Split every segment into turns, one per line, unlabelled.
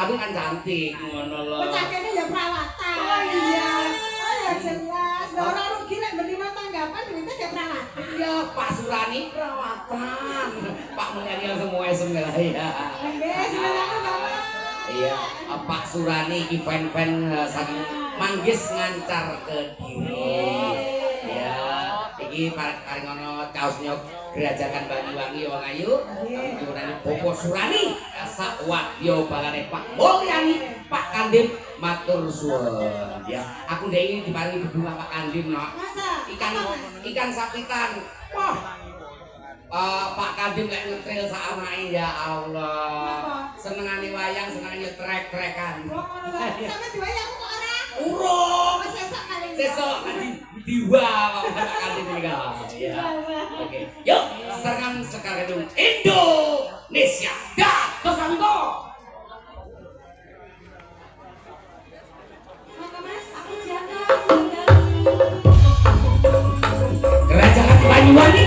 tapi kan cantik ngono lho.
Bocah kene ya perawatan. Oh iya. Oh ya jelas. Lah ora rugi nek bendina tanggapan duitnya ya perawatan.
Iya, Pak Surani perawatan. Pak Mulyadi semua esem lah ya.
Nggih, silakan Bapak.
Iya, Pak Surani event-event saking manggis ngancar ke diri. Ya, iki paring ngono kaosnya Gerajakan Banyuwangi wong ayu. Nyuwunane Bapak Surani sak wadya balane Pak Mulyani, Pak Kandim matur suwun. Ya, aku ndek iki diparingi bebungah Pak Kandim no. Ikan sapitan. Wah. Pak Kandim kayak ngetril sak anake ya Allah. Senengane wayang, senengane trek-trekan.
Sampe diwayang kok ora?
Urung.
Sesuk kali.
Sesuk diwa Pak Kandim iki. Ya. Oke. Yuk, serang sekarang Indonesia. Dah, terus Amigo.
Mas, aku jaga.
Kerajaan Banyuwangi.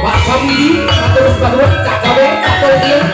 Pak Samidi, terus bahwa tak gawe, tak boleh.